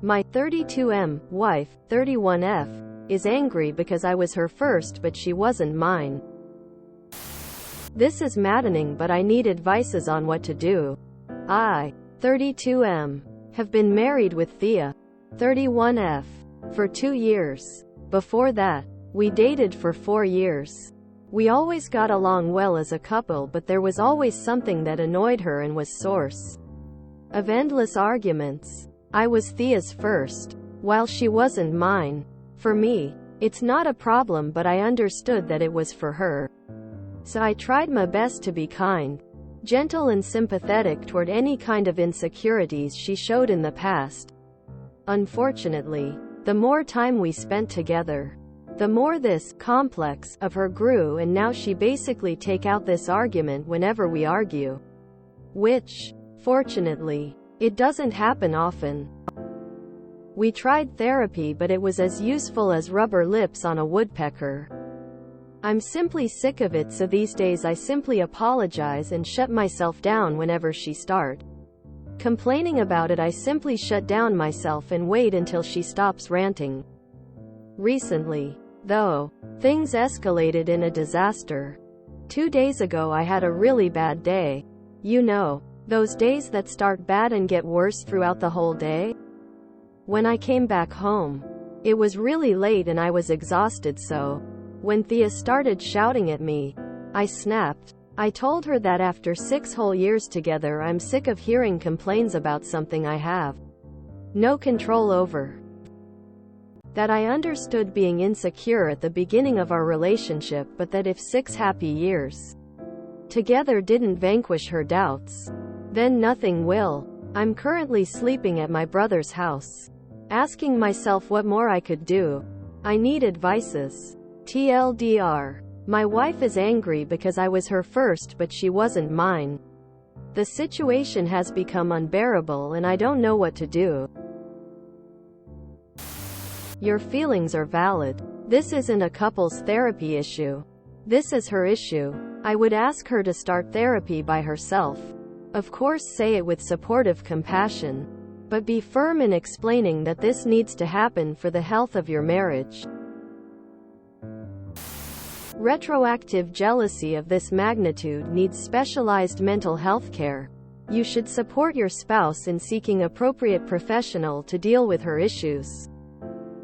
My 32M wife, 31F, is angry because I was her first but she wasn't mine. This is maddening, but I need advices on what to do. I, 32M, have been married with Thea, 31F, for 2 years. Before that, we dated for 4 years. We always got along well as a couple, but there was always something that annoyed her and was source of endless arguments. I was Thea's first, while she wasn't mine. For me, it's not a problem, but I understood that it was for her. So I tried my best to be kind, gentle and sympathetic toward any kind of insecurities she showed in the past. Unfortunately, the more time we spent together, the more this complex of her grew, and now she basically take out this argument whenever we argue. Which, fortunately, it doesn't happen often. We tried therapy, but it was as useful as rubber lips on a woodpecker. I'm simply sick of it, so these days I simply apologize and shut myself down whenever she starts complaining about it. I simply shut down myself and wait until she stops ranting. Recently, though, things escalated in a disaster. 2 days ago I had a really bad day. You know, those days that start bad and get worse throughout the whole day? When I came back home, it was really late and I was exhausted, so when Thea started shouting at me, I snapped. I told her that after 6 whole years together, I'm sick of hearing complaints about something I have no control over. That I understood being insecure at the beginning of our relationship, but that if 6 happy years together didn't vanquish her doubts, then nothing will. I'm currently sleeping at my brother's house, asking myself what more I could do. I need advices. TLDR. My wife is angry because I was her first but she wasn't mine. The situation has become unbearable and I don't know what to do. Your feelings are valid. This isn't a couples therapy issue. This is her issue. I would ask her to start therapy by herself. Of course, say it with supportive compassion, but be firm in explaining that this needs to happen for the health of your marriage. Retroactive jealousy of this magnitude needs specialized mental health care. You should support your spouse in seeking appropriate professional to deal with her issues.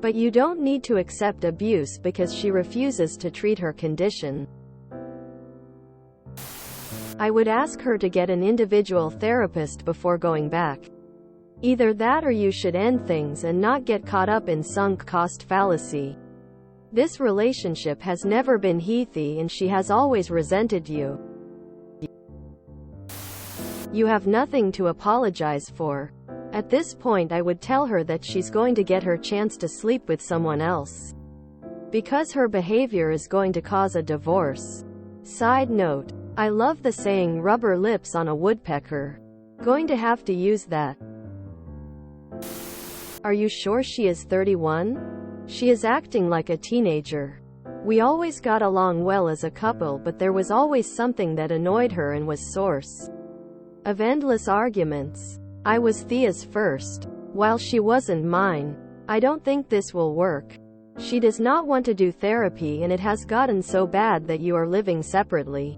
But you don't need to accept abuse because she refuses to treat her condition. I would ask her to get an individual therapist before going back. Either that or you should end things and not get caught up in sunk cost fallacy. This relationship has never been healthy and she has always resented you. You have nothing to apologize for. At this point I would tell her that she's going to get her chance to sleep with someone else, because her behavior is going to cause a divorce. Side note, I love the saying rubber lips on a woodpecker. Going to have to use that. Are you sure she is 31? She is acting like a teenager. We always got along well as a couple, but there was always something that annoyed her and was source of endless arguments. I was Thea's first, while she wasn't mine. I don't think this will work. She does not want to do therapy and it has gotten so bad that you are living separately.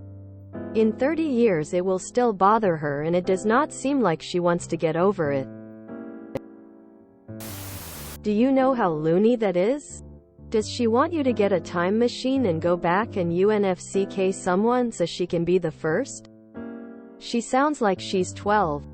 In 30 years it will still bother her and it does not seem like she wants to get over it. Do you know how loony that is? Does she want you to get a time machine and go back and UNFCK someone so she can be the first? She sounds like she's 12.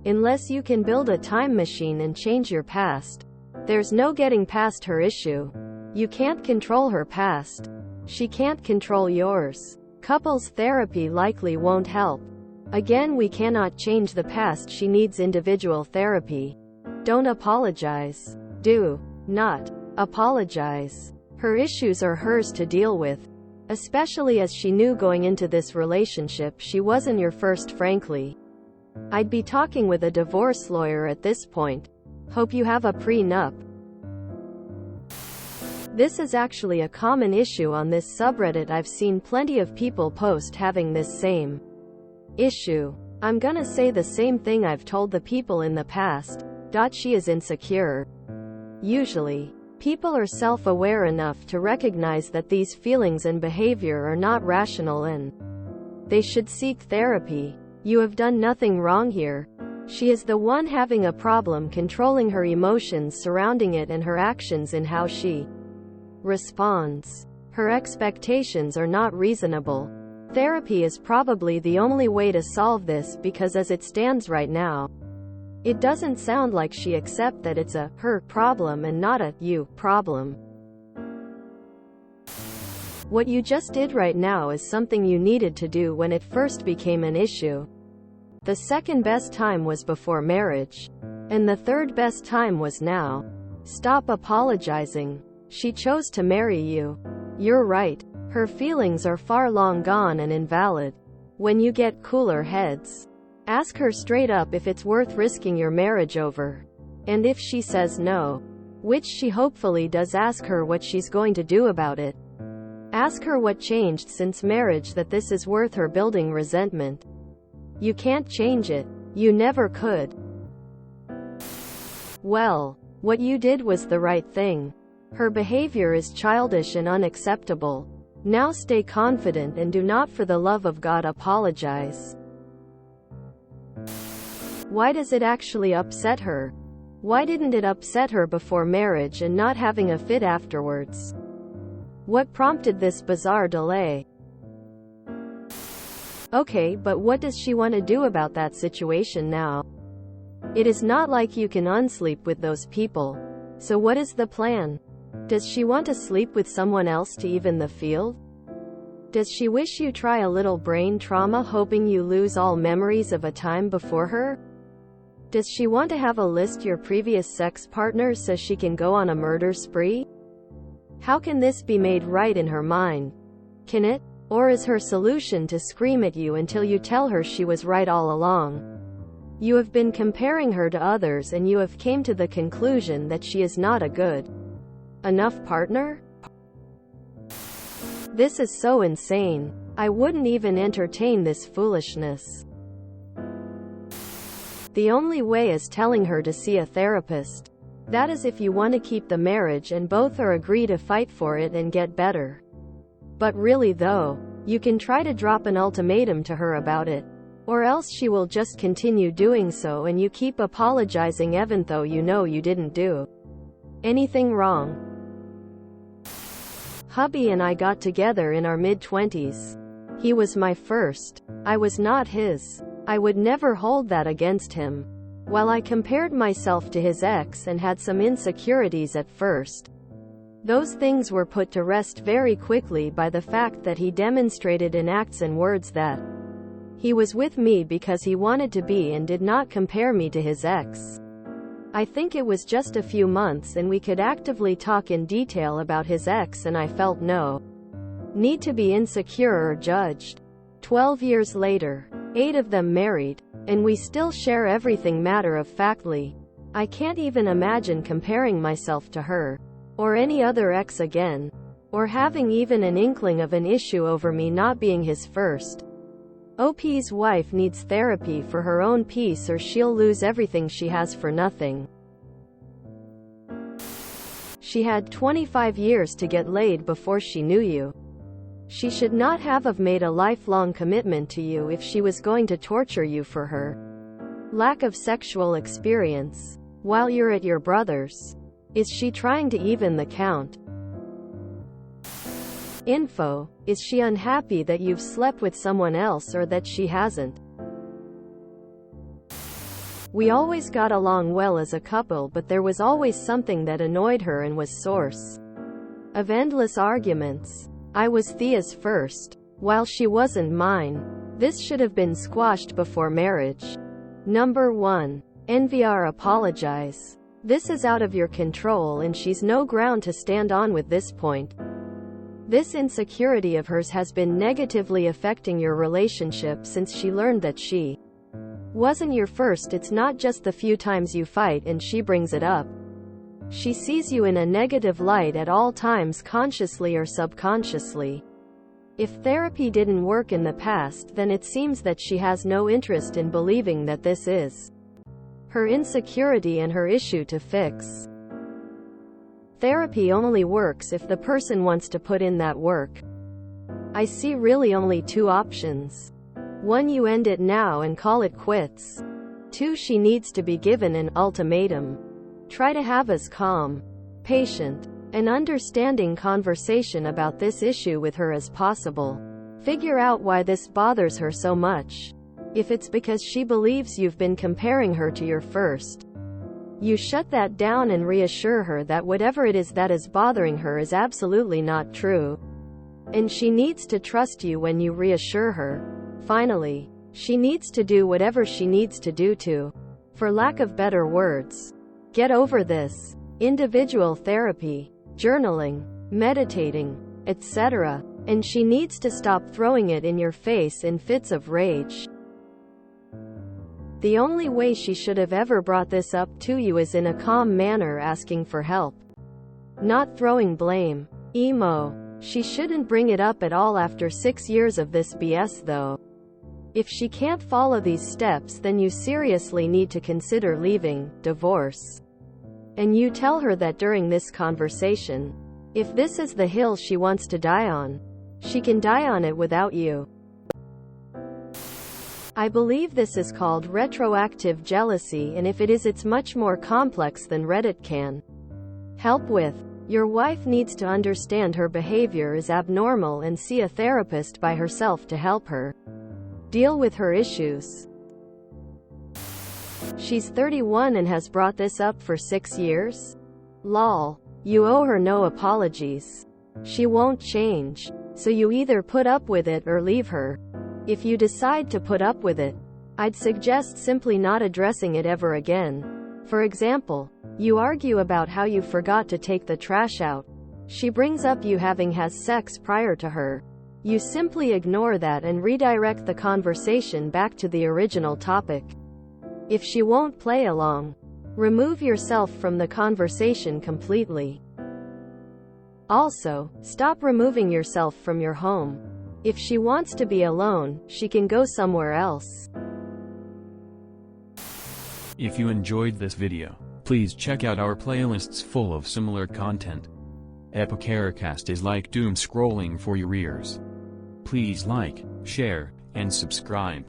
Unless you can build a time machine and change your past, there's no getting past her issue. You can't control her past. She can't control yours. Couples therapy likely won't help. Again, we cannot change the past. She needs individual therapy. Don't apologize. Do not apologize. Her issues are hers to deal with, especially as she knew going into this relationship she wasn't your first. Frankly, I'd be talking with a divorce lawyer at this point. Hope you have a prenup. This is actually a common issue on this subreddit. I've seen plenty of people post having this same issue. I'm gonna say the same thing I've told the people in the past. She is insecure. Usually, people are self-aware enough to recognize that these feelings and behavior are not rational and they should seek therapy. You have done nothing wrong here. She is the one having a problem controlling her emotions surrounding it and her actions in how she responds. Her expectations are not reasonable. Therapy is probably the only way to solve this because as it stands right now, it doesn't sound like she accepts that it's a her problem and not a you problem. What you just did right now is something you needed to do when it first became an issue. The second best time was before marriage. And the third best time was now. Stop apologizing. She chose to marry you. You're right. Her feelings are far long gone and invalid. When you get cooler heads, ask her straight up if it's worth risking your marriage over. And if she says no, which she hopefully does, ask her what she's going to do about it. Ask her what changed since marriage that this is worth her building resentment. You can't change it. You never could. Well, what you did was the right thing. Her behavior is childish and unacceptable. Now stay confident and do not for the love of God apologize. Why does it actually upset her? Why didn't it upset her before marriage and not having a fit afterwards? What prompted this bizarre delay? Okay, but what does she want to do about that situation now? It is not like you can unsleep with those people. So what is the plan? Does she want to sleep with someone else to even the field? Does she wish you try a little brain trauma hoping you lose all memories of a time before her? Does she want to have a list your previous sex partners so she can go on a murder spree? How can this be made right in her mind? Can it? Or is her solution to scream at you until you tell her she was right all along? You have been comparing her to others and you have came to the conclusion that she is not a good enough partner? This is so insane. I wouldn't even entertain this foolishness. The only way is telling her to see a therapist. That is if you want to keep the marriage and both are agree to fight for it and get better. But really though, you can try to drop an ultimatum to her about it. Or else she will just continue doing so and you keep apologizing even though you know you didn't do anything wrong. Hubby and I got together in our mid-20s. He was my first. I was not his. I would never hold that against him. While I compared myself to his ex and had some insecurities at first, those things were put to rest very quickly by the fact that he demonstrated in acts and words that he was with me because he wanted to be and did not compare me to his ex. I think it was just a few months and we could actively talk in detail about his ex and I felt no need to be insecure or judged. 12 years later, 8 of them married, and we still share everything matter-of-factly. I can't even imagine comparing myself to her, or any other ex again, or having even an inkling of an issue over me not being his first. OP's wife needs therapy for her own peace or she'll lose everything she has for nothing. She had 25 years to get laid before she knew you. She should not have made a lifelong commitment to you if she was going to torture you for her lack of sexual experience while you're at your brother's. Is she trying to even the count? Info. Is she unhappy that you've slept with someone else or that she hasn't? We always got along well as a couple, but there was always something that annoyed her and was source of endless arguments. I was Thea's first, while she wasn't mine. This should have been squashed before marriage. Number 1. ThrowRAbotheyes. This is out of your control and she's no ground to stand on with this point. This insecurity of hers has been negatively affecting your relationship since she learned that she wasn't your first. It's not just the few times you fight and she brings it up. She sees you in a negative light at all times, consciously or subconsciously. If therapy didn't work in the past, then it seems that she has no interest in believing that this is her insecurity and her issue to fix. Therapy only works if the person wants to put in that work. I see really only two options. 1. You end it now and call it quits. 2. She needs to be given an ultimatum. Try to have as calm, patient, and understanding conversation about this issue with her as possible. Figure out why this bothers her so much. If it's because she believes you've been comparing her to your first, you shut that down and reassure her that whatever it is that is bothering her is absolutely not true. And she needs to trust you when you reassure her. Finally, she needs to do whatever she needs to do to, for lack of better words, get over this. Individual therapy, journaling, meditating, etc. And she needs to stop throwing it in your face in fits of rage. The only way she should have ever brought this up to you is in a calm manner, asking for help, not throwing blame. Emo. She shouldn't bring it up at all after 6 years of this BS though. If she can't follow these steps, then you seriously need to consider leaving, divorce. And you tell her that during this conversation. If this is the hill she wants to die on, she can die on it without you. I believe this is called retroactive jealousy, and if it is, it's much more complex than Reddit can help with. Your wife needs to understand her behavior is abnormal and see a therapist by herself to help her deal with her issues. She's 31 and has brought this up for 6 years? Lol. You owe her no apologies. She won't change. So you either put up with it or leave her. If you decide to put up with it, I'd suggest simply not addressing it ever again. For example, you argue about how you forgot to take the trash out. She brings up you having had sex prior to her. You simply ignore that and redirect the conversation back to the original topic. If she won't play along, remove yourself from the conversation completely. Also, stop removing yourself from your home. If she wants to be alone, she can go somewhere else. If you enjoyed this video, please check out our playlists full of similar content. Epicaricast is like doom scrolling for your ears. Please like, share, and subscribe.